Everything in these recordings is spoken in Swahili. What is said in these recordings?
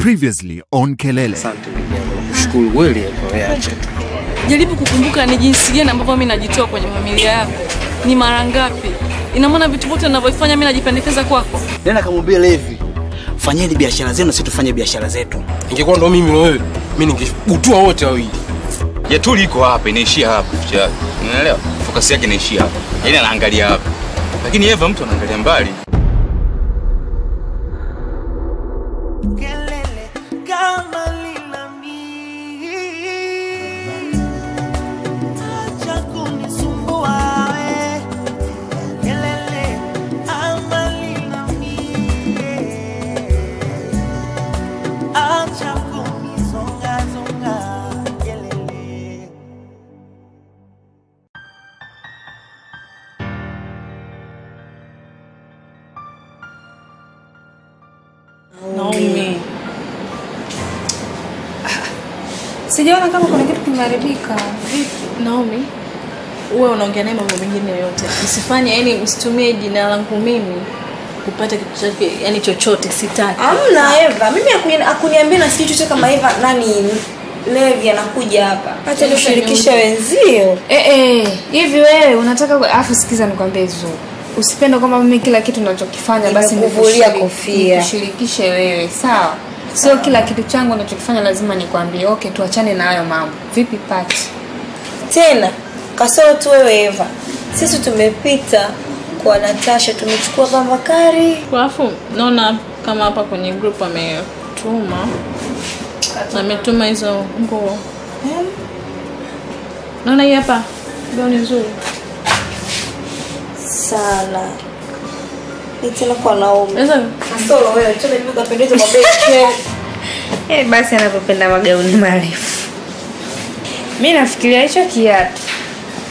Previously on Kelele. Asante ndugu, nakushukuru kweli kwa weache tu. Jaribu kukumbuka ni jinsi gani ambavyo mimi najitoa kwenye familia yako. Ni mara ngapi? Ina maana vitu vyote ninavyofanya mimi najipendekeza kwako. Nenda kamwambie Levi, fanyeni biashara zenu na sisi tufanye biashara zetu. Ingekuwa ndo mimi na wewe, mimi ningebutua wote wawili. Yetu liko hapa, inaishia hapa kichwa. Unaelewa? Focus yake inaishia hapa. Yaani anaangalia hapa. Lakini Eva mtu anaangalia mbali. Naomi. Sijaona kama kuna kitu kimeharibika. Naomi, wewe unaongea naye mambo mengine yote. Usifanye usitumie jina langu mimi kupata kitu chake, chochote sitaki. Hamna Eva, mimi akuniambia na sisi chochote kama Eva Levi anakuja hapa. Acha nishirikishe wenzio. Hivi wewe unataka afu sikiza nikwambie Zuu. Usipende kwamba mimi kila kitu ninachokifanya basi nikuvulia kofia. Nikushirikishe wewe, sawa? Sio kila kitu changu ninachokifanya lazima nikwambie. Okay, tuachane na hayo mambo. Vipi Pati? Tena, kasoro tu wewe Eva. Sisi tumepita kwa Natasha, tumechukua Bakari. Alafu naona kama hapa kwenye group ametuma hizo nguo. Naona hii hapa gauni nzuri sana. Nitena kwa Naomi. Kasoro wewe, tuna bibi kapendeza mabeki. Basi anapopenda magauni marefu. Mimi nafikiria hicho kiatu.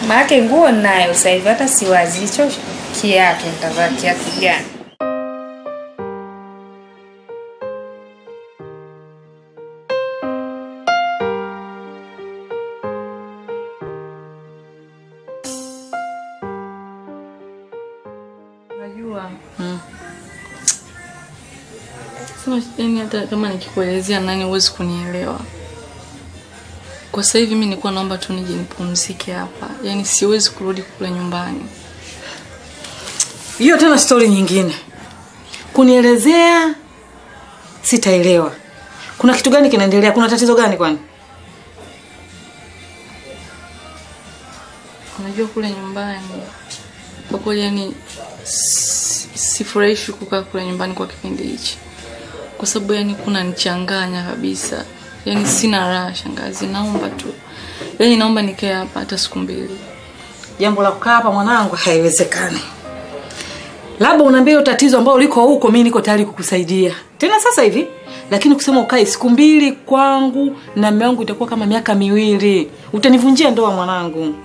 Maana nguo nayo sasa hivi hata siwazi hicho kiatu nitavaa kiatu gani. Unajua. Sema hata kama nikikuelezea nani huwezi kunielewa. Kwa sasa hivi mimi nilikuwa naomba tu nije nipumzike hapa. Siwezi kurudi kule nyumbani. Hiyo tena story nyingine. Kunielezea sitaelewa. Kuna kitu gani kinaendelea? Kuna tatizo gani kwani? Unajua kule nyumbani kwa kweli sifurahishi kukaa kule nyumbani kwa kipindi hichi. Kwa sababu kuna nichanganya kabisa. Sina raha shangazi, naomba tu. Naomba nikae hapa hata siku 2. Jambo la kukaa hapa mwanangu haiwezekani. Labda unaambia tatizo ambalo liko huko, mimi niko tayari kukusaidia. Tena sasa hivi, lakini kusema ukae siku 2 kwangu na mume wangu itakuwa kama miaka 2. Utanivunjia ndoa mwanangu.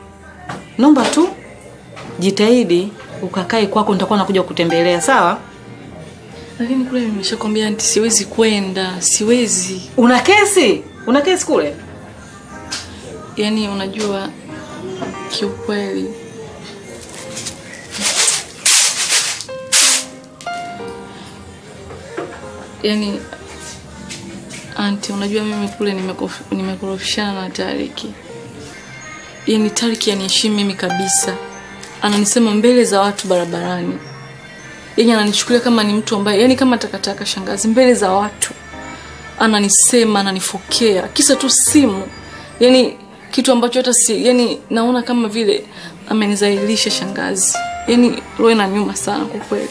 Naomba tu jitahidi ukakae kwako, nitakuwa nakuja kukutembelea, sawa? Lakini kule nimeshakwambia anti siwezi kwenda, siwezi. Una kesi? Una kesi kule? Unajua kiukweli anti unajua mimi kule nimekorofishana na Tariki. Tariki aniheshimu mimi kabisa. Ananisema mbele za watu barabarani. Ananichukulia kama ni mtu ambaye kama takataka shangazi mbele za watu. Ananisema, ananifokea kisa tu simu. Kitu ambacho hata naona kama vile amenizailisha shangazi. Roho inaniuma sana kwa kweli.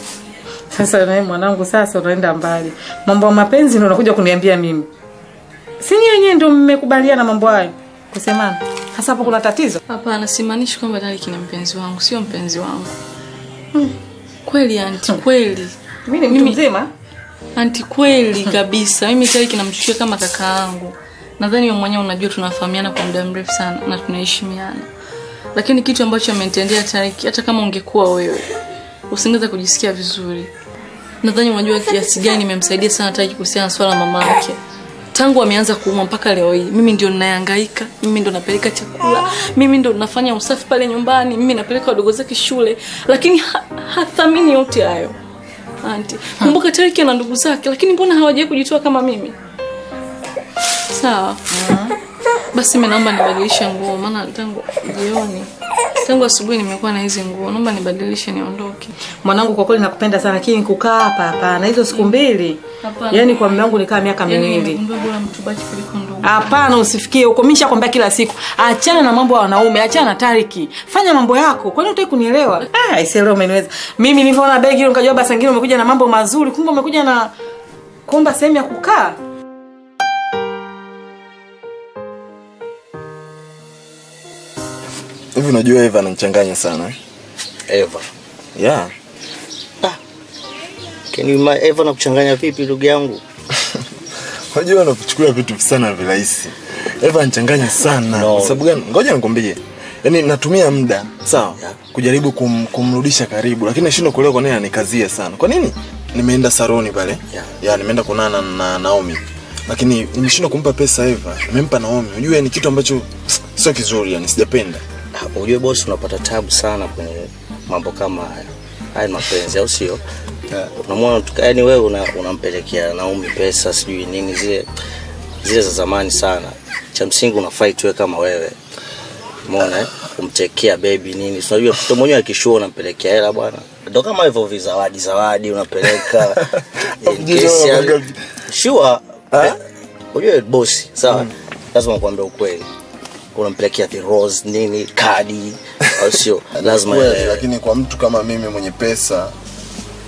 Sasa naye mwanangu sasa unaenda mbali. Mambo ya mapenzi ndio unakuja kuniambia mimi. Si nyinyi ndio mmekubaliana mambo hayo? Kusemana. Hasa hapo kuna tatizo? Hapana, simaanishi kwamba Tariki ni mpenzi wangu, sio mpenzi wangu. Kweli anti, kweli. Mimi ni mtu mzima? Anti kweli kabisa. Mimi Tariki namchukia kama kaka yangu. Nadhani wewe mwenyewe unajua tunafahamiana kwa muda mrefu sana na tunaheshimiana. Lakini kitu ambacho amenitendea Tariki, hata kama ungekuwa wewe, usingeweza kujisikia vizuri. Nadhani unajua kiasi gani nimemsaidia sana Tariki kuhusiana na swala mama yake. Tangu ameanza kuumwa mpaka leo hii, mimi ndio ninahangaika, mimi ndio napeleka chakula, mimi ndio nafanya usafi pale nyumbani, mimi napeleka wadogo zake shule, lakini hathamini yote hayo. Auntie, kumbuka Tariki na ndugu zake, lakini mbona hawajaje kujitoa kama mimi? Sawa. Basi mimi naomba nibadilishe nguo maana tangu asubuhi nimekuwa na hizi nguo. Naomba nibadilishe niondoke. Mwanangu kwa kweli nakupenda sana lakini kukaa hapa hapana. Hizo siku mbili. Yaani kwa mume wangu nikaa miaka miwili. Ndio bora mtu baki kuliko ndugu. Hapana usifikie huko. Mimi nishakwambia kila siku. Achana na mambo ya wanaume, achana na Tariki. Fanya mambo yako. Kwani hutaki kunielewa? Isielewa umeniweza. Mimi nilipoona begi hilo nikajua basi ngine umekuja na mambo mazuri. Kumbe umekuja na kuomba sehemu ya kukaa. Hivi unajua Eva ananichanganya sana. Eva. Yeah. Eva nakuchanganya vipi ndugu yangu? Unajua unakuchukua vitu sana virahisi. Eva ananichanganya sana. Kwa sababu gani? Ngoja nikwambie. Yaani natumia muda, sawa? Kujaribu kumrudisha karibu, lakini nashindwa kuelewa kwa nini anikazia sana. Kwa nini? Nimeenda saloni pale. Nimeenda kuonana na Naomi. Lakini nimeshindwa kumpa pesa Eva. Nimempa Naomi. Unajua ni kitu ambacho sio kizuri, yani sijapenda. Unajua boss unapata tabu sana kwenye mambo kama haya. Haya mapenzi au sio? Unamwona yani wewe unampelekea Naomi pesa sijui nini zile za zamani sana. Cha msingi unafai tuwe kama wewe. Umeona kumtekea baby nini. Unajua mtu mwenyewe akishua unampelekea hela bwana. Ndio kama hivyo zawadi unapeleka. Sure. Unajua boss, sawa? Lazima kuambia ukweli. Unampelekea the rose nini kadi au sio lazima lakini kwa mtu kama mimi mwenye pesa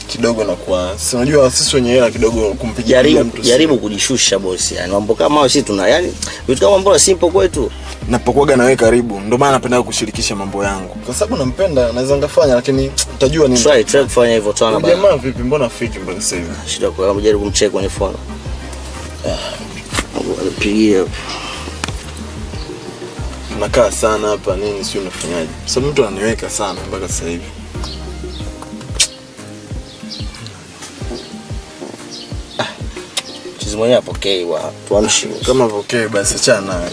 kidogo na kwa si unajua sisi wenye hela kidogo kumpigia mtu jaribu kujishusha boss yani mambo kama hao sisi tuna yani vitu kama mbona simple kwetu napokuaga na wewe karibu ndio maana napenda kushirikisha mambo yangu kwa sababu nampenda naweza ngafanya lakini utajua nini try kufanya hivyo tena bana jamaa vipi mbona fiki mpaka sasa hivi shida kwa jaribu kumcheck kwenye phone pigia nakaa sana hapa nini sio unafanyaje sababu mtu ananiweka sana mpaka sasa hivi chizi mwenyewe apokee wa tuamshi kama apokee basi achana